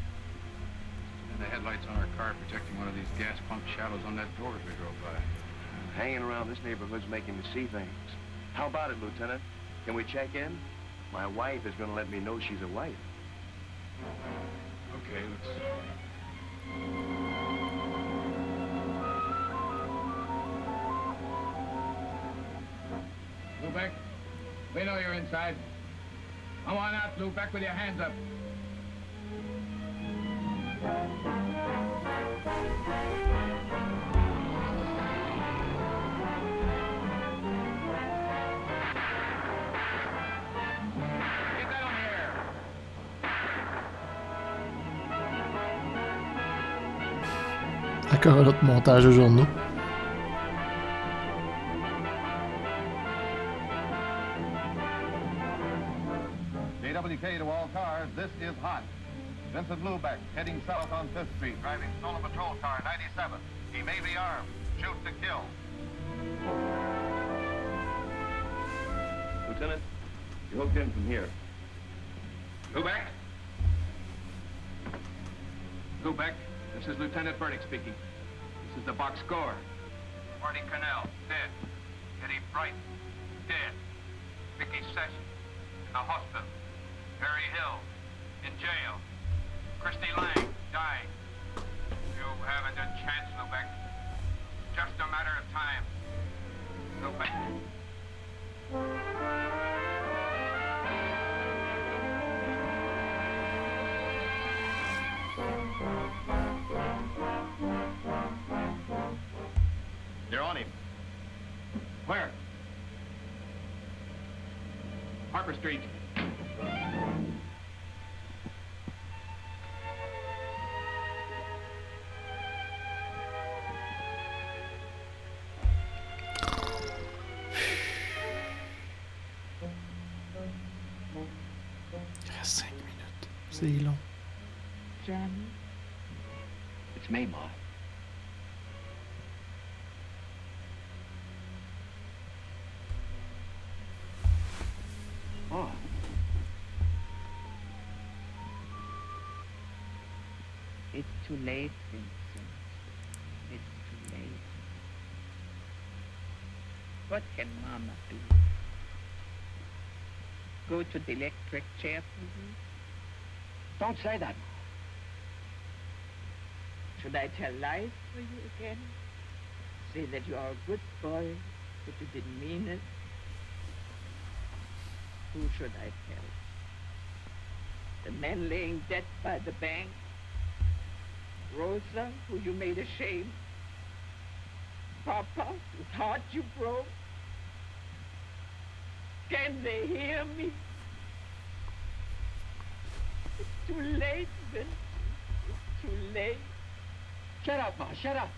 And the headlights on our car protecting one of these gas pump shadows on that door as we drove by. Hanging around this neighborhood's making me see things. How about it, Lieutenant? Can we check in? My wife is going to let me know she's a wife. Okay, let's... Lubeck, we know you're inside. Come on out, Lubeck, with your hands up. Encore un autre montage de journaux. JWK to all cars, this is hot. Vincent Lubeck, heading south on 5th Street, driving stolen patrol car 97. He may be armed. Shoot to kill. Lieutenant. You're hooked in from here. Lubeck? Lubeck, this is Lieutenant Burdick speaking. This is the box score. Marty Cannell, dead. Eddie Bright, dead. Vicky Sessions, in the hospital. Perry Hill, in jail. Christy Lang, dying. You haven't a chance, Lubeck. Just a matter of time. Lubeck. You're on him. Where? Harper Street. Il reste 5 minutes. C'est long. Johnny? It's me, Ma. Ma. It's too late, Vincent. It's too late. What can Mama do? Go to the electric chair for you? Don't say that, Ma. Should I tell lies for you again? Say that you are a good boy, but you didn't mean it? Who should I tell? The man laying dead by the bank? Rosa, who you made ashamed? Papa, whose heart you broke? Can they hear me? It's too late, Vincent. It's too late. Shut up, Ma. Shut up.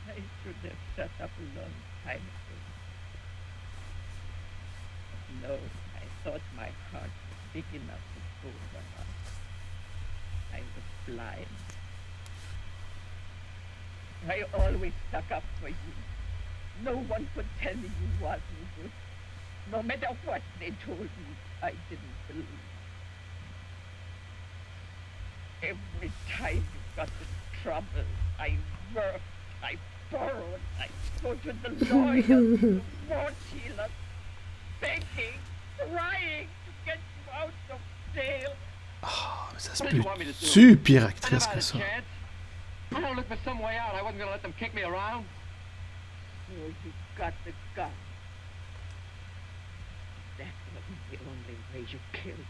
I should have shut up a long time ago. No, I thought my heart was big enough to go for her. I was blind. I always stuck up for you. No one could tell me you wasn't good. No matter what they told me, I didn't believe. Every time you got in trouble, I worked, I borrowed, I go to the lawyers, the war dealers, begging, crying to get you out of jail. Ah, mais ça se peut super actrice que ça. I don't look for some way out. I wasn't gonna let them kick me around. So you got the gun. That wasn't the only way you killed.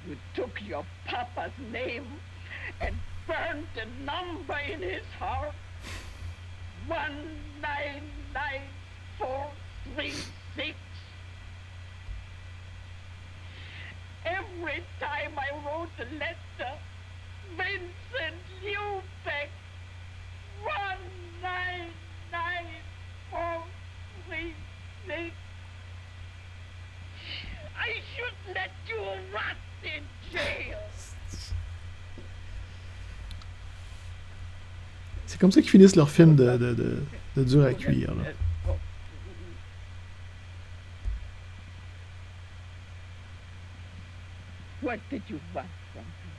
You took your papa's name and burned the number in his heart. 199436. Every time I wrote a letter, Vincent Lubeck, 199436. I should let you rot in jail. C'est comme ça qu'ils finissent leur film de dur à cuire, là. What did you want from her?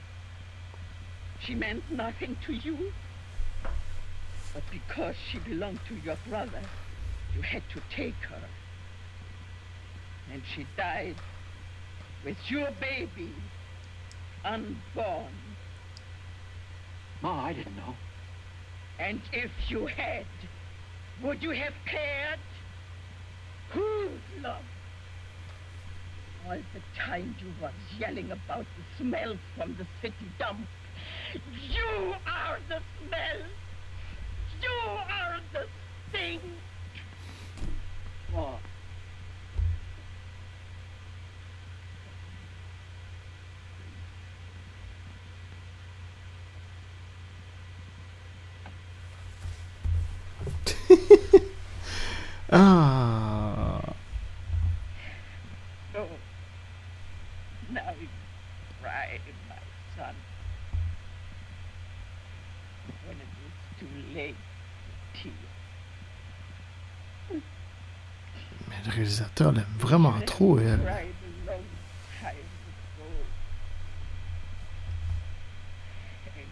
She meant nothing to you. But because she belonged to your brother, you had to take her. And she died with your baby, unborn. Ma, I didn't know. And if you had, would you have cared? Hoodlum. All the time you was yelling about the smell from the city dump. You are the smell. You are the stink. What? Ah. Oh, now you cry, my son. When it is too late to tear. Mais Le réalisateur l'aime vraiment trop, elle. Cried a long time ago. And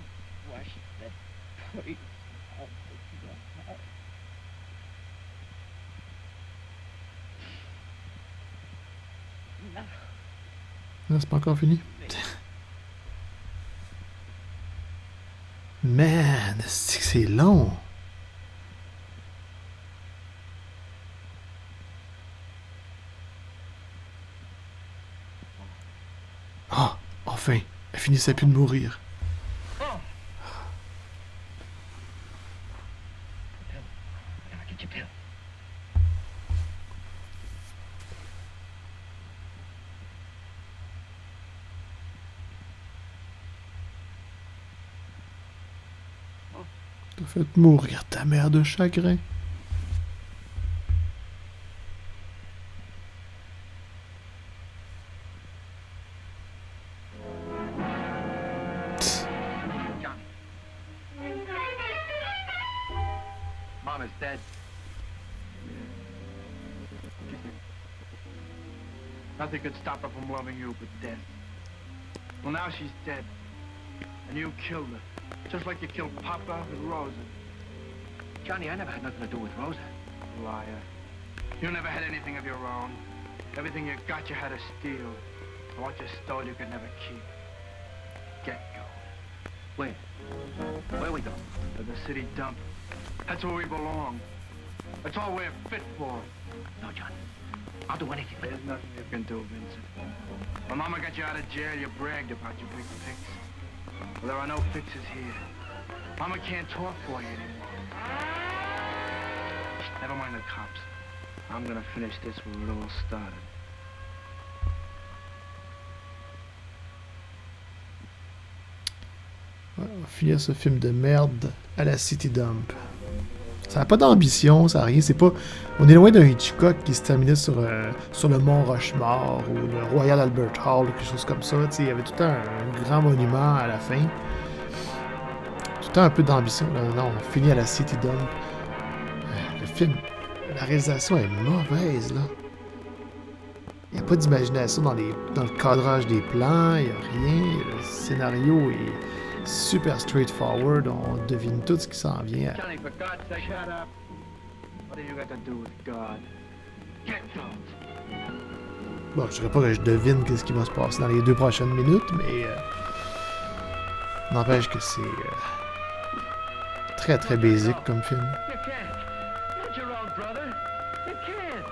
washed that poison out of your heart. Now, Non, c'est pas encore fini. Man, c'est long. Ah, enfin, elle finissait plus de mourir. Get your pill. T'as fait mourir ta mère de chagrin. Mom is dead. Nothing could stop her from loving you but death. Well, now she's dead. And you killed her. Just like you killed Papa and Rosa. Johnny, I never had nothing to do with Rosa. Liar. You never had anything of your own. Everything you got, you had to steal. And what you stole, you could never keep. Get going. Where? Where we go? To the city dump. That's where we belong. That's all we're fit for. No, Johnny. I'll do anything. There's nothing you can do, Vincent. When Mama got you out of jail, you bragged about your big fix. Well, there are no fixes here. Mama can't talk for you anymore. Never mind the cops. I'm gonna finish this where it all started. Ouais, on va finir ce film de merde à la City Dump. Ça n'a pas d'ambition, ça n'a rien. C'est pas. On est loin d'un Hitchcock qui se terminait sur le mont Rushmore ou le Royal Albert Hall ou quelque chose comme ça. Il y avait tout le temps un grand monument à la fin. Tout le temps un peu d'ambition. Non, on finit à la City Dump. Le film, la réalisation est mauvaise, là. Il n'y a pas d'imagination dans le cadrage des plans, il n'y a rien. Le scénario est super straightforward, on devine tout ce qui s'en vient. Johnny, for God's sake, shut up. What have you got to do with God? Get out. Bon, je dirais pas que je devine ce qui va se passer dans les 2 prochaines minutes, mais n'empêche que c'est très très basique comme film. You can't. Not your own brother. You can't.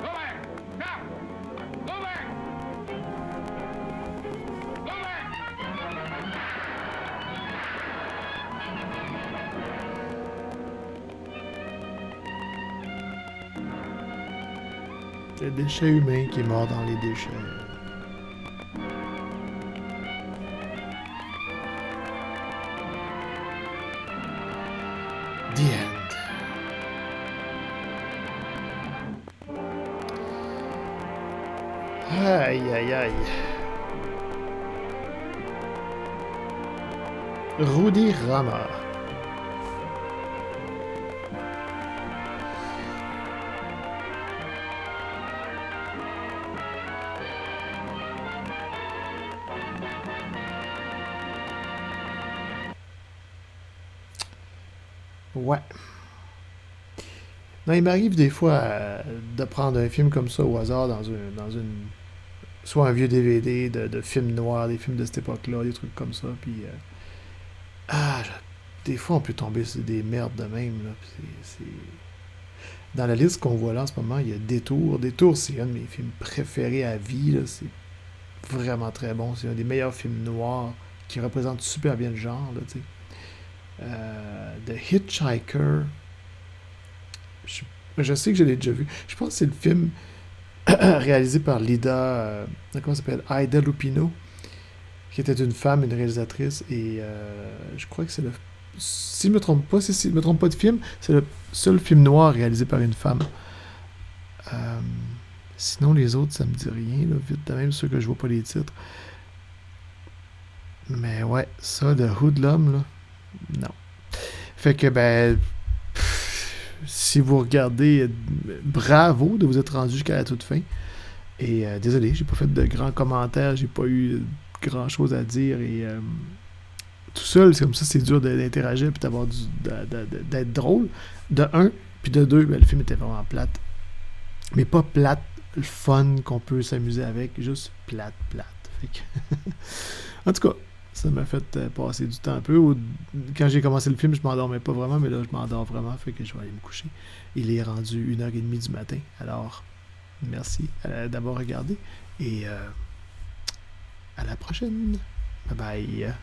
Go back! Now! Go back! Go back! C'est le déchet humain qui est mort dans les déchets. The End. Aïe, aïe, aïe. Rudy Rama. Ouais. Non, il m'arrive des fois de prendre un film comme ça au hasard dans une soit un vieux DVD de films noirs, des films de cette époque-là, des trucs comme ça, puis des fois on peut tomber sur des merdes de même, là, puis c'est... Dans la liste qu'on voit là en ce moment, il y a Détour. Détour, c'est un de mes films préférés à vie, là, c'est vraiment très bon, c'est un des meilleurs films noirs qui représente super bien le genre, là, tu sais. The Hitchhiker, je sais que je l'ai déjà vu. Je pense que c'est le film réalisé par comment ça s'appelle? Ida Lupino, qui était une femme, une réalisatrice, et je crois que c'est le... Si je me trompe pas, si je me trompe pas de film, c'est le seul film noir réalisé par une femme. Sinon, les autres, ça me dit rien, là, vite de même, ceux que je vois pas les titres. Mais ouais, ça, de Hoodlum, là, Non. Fait que, ben, si vous regardez, bravo de vous être rendu jusqu'à la toute fin. Et désolé, j'ai pas fait de grands commentaires, j'ai pas eu grand chose à dire. Et tout seul, c'est comme ça, c'est dur d'interagir et d'avoir d'être drôle. De un, puis de deux, ben, le film était vraiment plate. Mais pas plate, le fun qu'on peut s'amuser avec, juste plate. Fait que en tout cas, ça m'a fait passer du temps un peu. Quand j'ai commencé le film, je m'endormais pas vraiment, mais là, je m'endors vraiment, fait que je vais aller me coucher. Il est rendu 1h30 du matin. Alors, merci d'avoir regardé et à la prochaine. Bye bye.